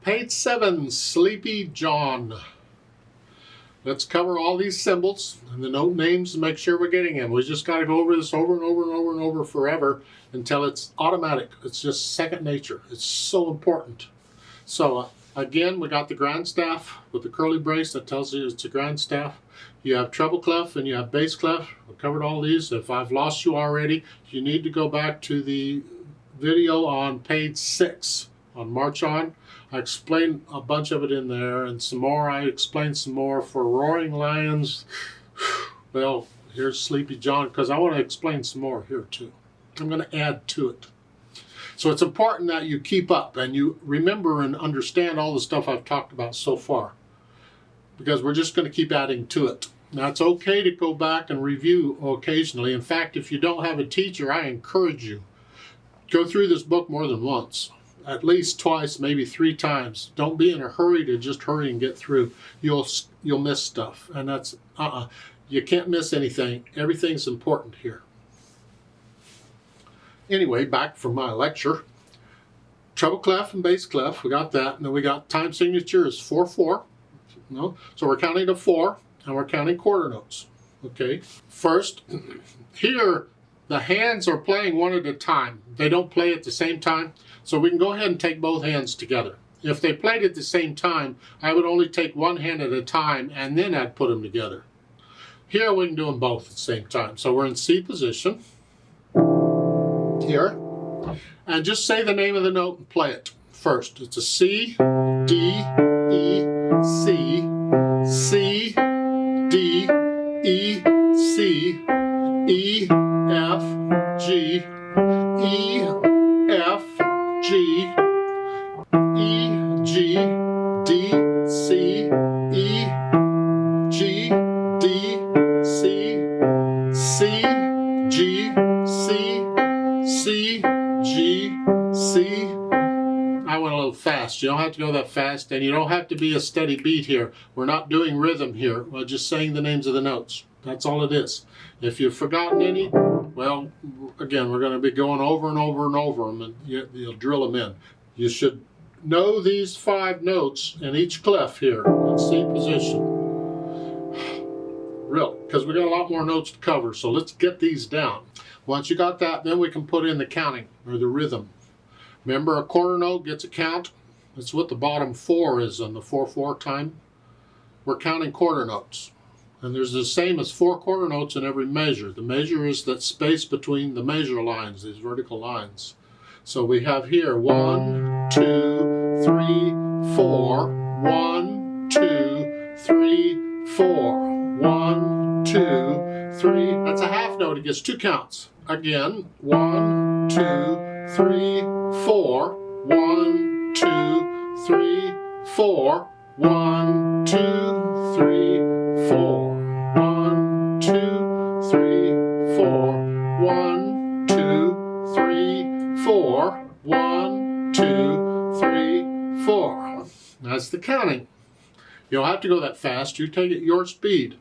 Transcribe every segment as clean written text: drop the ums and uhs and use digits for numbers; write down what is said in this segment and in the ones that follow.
Page 7, Sleepy John. Let's cover all these symbols and the note names and make sure we're getting them. We just got to go over this over and over and over and over forever until it's automatic. It's just second nature. It's so important. So again, we got the grand staff with the curly brace that tells you it's a grand staff. You have treble clef and you have bass clef. We covered all these. If I've lost you already, you need to go back to the video on page 6 on March On. I explained a bunch of it in there, and some more. I explained some more for Roaring Lions. Well, here's Sleepy John, because I want to explain some more here too. I'm going to add to it. So it's important that you keep up and you remember and understand all the stuff I've talked about so far, because we're just going to keep adding to it. Now, it's okay to go back and review occasionally. In fact, if you don't have a teacher, I encourage you, go through this book more than once. At least twice, maybe 3 times. Don't be in a hurry to just hurry and get through. You'll miss stuff, and that's you can't miss anything. Everything's important here. Anyway, back from my lecture. Treble clef and bass clef, we got that, and then we got time signature is 4/4. No, so we're counting to 4, and we're counting quarter notes. Okay. First, here the hands are playing one at a time. They don't play at the same time. So we can go ahead and take both hands together. If they played at the same time, I would only take one hand at a time and then I'd put them together. Here we can do them both at the same time. So we're in C position here. And just say the name of the note and play it first. It's a C, D, E, C, C, D, E, C, E, F, G, E, F, G, E, G, D, C, E, G, D, C, C, G, C, C, G, C. I went a little fast. You don't have to go that fast, and you don't have to be a steady beat here. We're not doing rhythm here. We're just saying the names of the notes. That's all it is. If you've forgotten any, well, again, we're going to be going over and over and over them, and you'll drill them in. You should know these 5 notes in each clef here in C position. Really, because we got a lot more notes to cover, so let's get these down. Once you got that, then we can put in the counting, or the rhythm. Remember, a quarter note gets a count. That's what the bottom 4 is on the 4/4 time. We're counting quarter notes. And there's the same as 4 quarter notes in every measure. The measure is that space between the measure lines, these vertical lines. So we have here 1, 2, 3, 4. 1, 2, 3, 4. 1, 2, 3. That's a half note. It gets 2 counts. Again, 1, 2, 3, 4. 1, 2, 3, 4. 1, 2, 3, 4. 1, 2, 3, 4. 1, 2, 3, 4. 1, 2, 3, 4. That's the counting. You don't have to go that fast. You take it at your speed,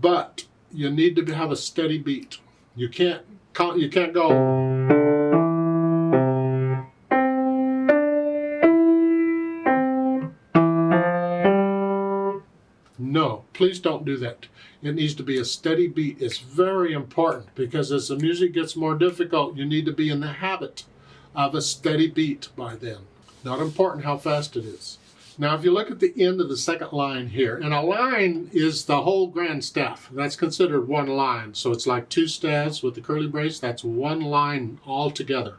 but you need to have a steady beat. You can't go. No, please don't do that. It needs to be a steady beat. It's very important, because as the music gets more difficult, you need to be in the habit of a steady beat by then. Not important how fast it is. Now, if you look at the end of the second line here, and a line is the whole grand staff. That's considered one line. So it's like 2 staves with the curly brace. That's one line altogether.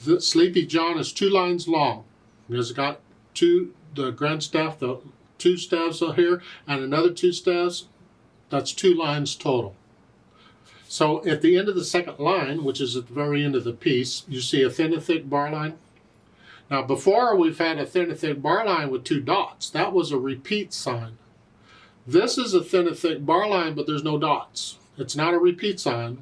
The Sleepy John is 2 lines long. It's got the grand staff, the 2 staves here, and another 2 staves. That's 2 lines total. So at the end of the second line, which is at the very end of the piece, you see a thin and thick bar line. Now, before we've had a thin and thick bar line with 2 dots. That was a repeat sign. This is a thin and thick bar line, but there's no dots. It's not a repeat sign.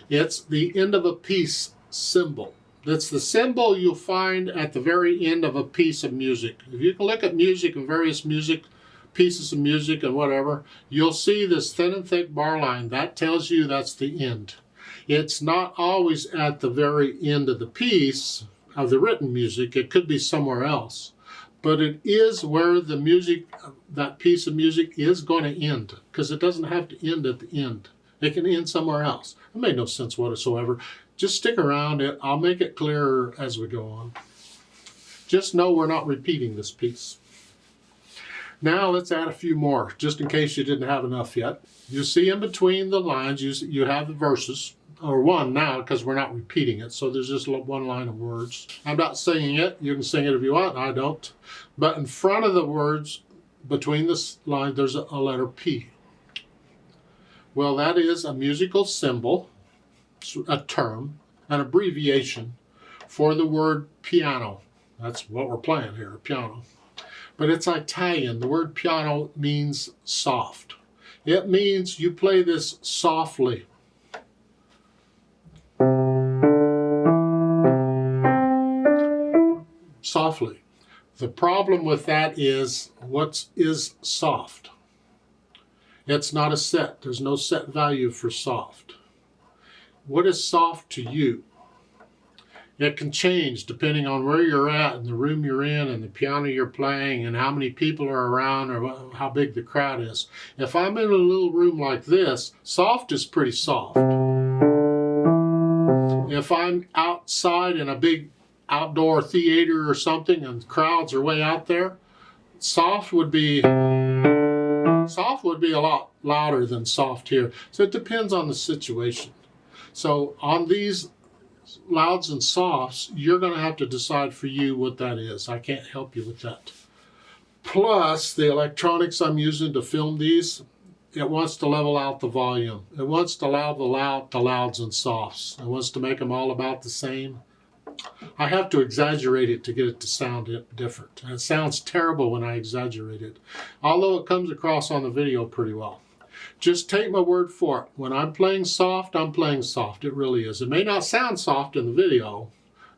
It's the end of a piece symbol. That's the symbol you'll find at the very end of a piece of music. If you can look at music and various pieces of music and whatever, you'll see this thin and thick bar line. That tells you that's the end. It's not always at the very end of the piece of the written music. It could be somewhere else. but it is where the music, that piece of music is going to end, because it doesn't have to end at the end. It can end somewhere else. It made no sense whatsoever. Just stick around. I'll make it clearer as we go on. Just know we're not repeating this piece. Now let's add a few more, just in case you didn't have enough yet. You see in between the lines, you have the verses, or one now, because we're not repeating it, so there's just one line of words. I'm not singing it. You can sing it if you want. I don't. But in front of the words, between the lines, there's a letter P. Well, that is a musical symbol, a term, an abbreviation for the word piano. That's what we're playing here, piano. But it's Italian. The word piano means soft. It means you play this softly. Softly. The problem with that is, what is soft? It's not a set. There's no set value for soft. What is soft to you? It can change depending on where you're at and the room you're in and the piano you're playing and how many people are around or how big the crowd is. If I'm in a little room like this, soft is pretty soft. If I'm outside in a big outdoor theater or something and crowds are way out there, soft would be a lot louder than soft here. So it depends on the situation. So on these louds and softs, you're going to have to decide for you what that is. I can't help you with that. Plus, the electronics I'm using to film these, it wants to level out the volume. It wants to level out the louds and softs. It wants to make them all about the same. I have to exaggerate it to get it to sound different. And it sounds terrible when I exaggerate it, although it comes across on the video pretty well. Just take my word for it. When I'm playing soft, I'm playing soft. It really is. It may not sound soft in the video.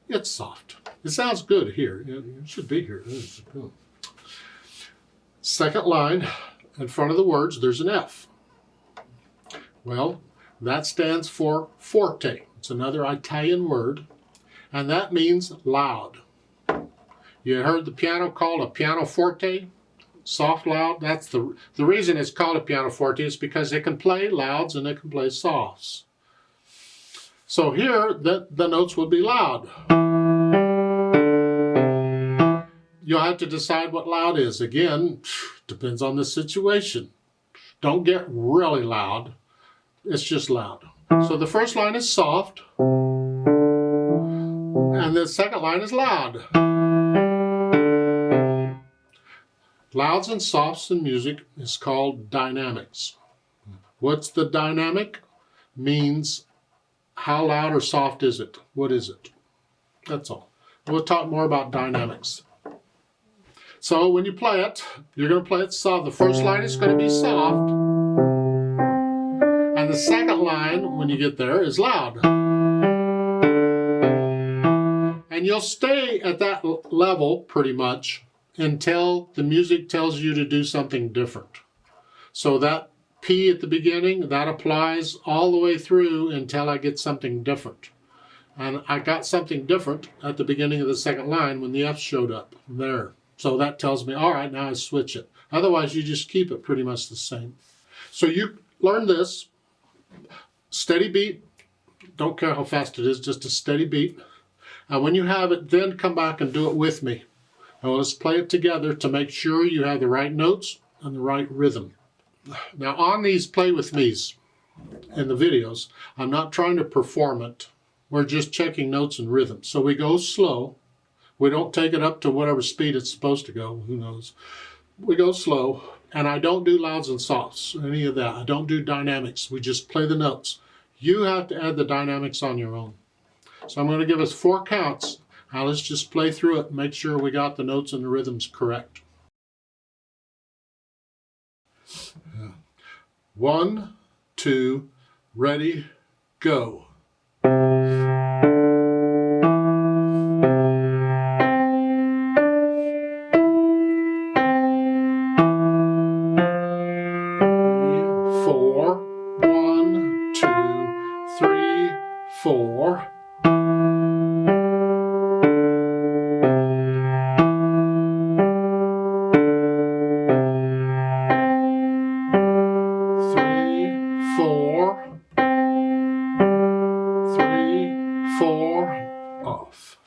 It's soft. It sounds good here. It should be here. Second line, in front of the words, there's an F. Well, that stands for forte. It's another Italian word, and that means loud. You heard the piano called a pianoforte? Soft, loud. That's the reason it's called a pianoforte is because it can play louds and it can play softs. So here, the notes would be loud. You'll have to decide what loud is. Again, depends on the situation. Don't get really loud. It's just loud. So the first line is soft, and the second line is loud. Louds and softs in music is called dynamics. What's the dynamic? Means how loud or soft is it? What is it? That's all. We'll talk more about dynamics. So when you play it, you're going to play it soft. The first line is going to be soft. And the second line, when you get there, is loud. And you'll stay at that level pretty much until the music tells you to do something different. So that P at the beginning, that applies all the way through until I get something different. And I got something different at the beginning of the second line when the F showed up there. So that tells me, all right, now I switch it. Otherwise, you just keep it pretty much the same. So you learn this. Steady beat. Don't care how fast it is, just a steady beat. And when you have it, then come back and do it with me. Now let's play it together to make sure you have the right notes and the right rhythm. Now on these play with me's in the videos, I'm not trying to perform it. We're just checking notes and rhythm. So we go slow. We don't take it up to whatever speed it's supposed to go. Who knows? We go slow. And I don't do louds and softs, any of that. I don't do dynamics. We just play the notes. You have to add the dynamics on your own. So I'm going to give us 4 counts. Now let's just play through it and make sure we got the notes and the rhythms correct. 1, 2, ready, go. Four, 1, 2, 3, 4. 4, off.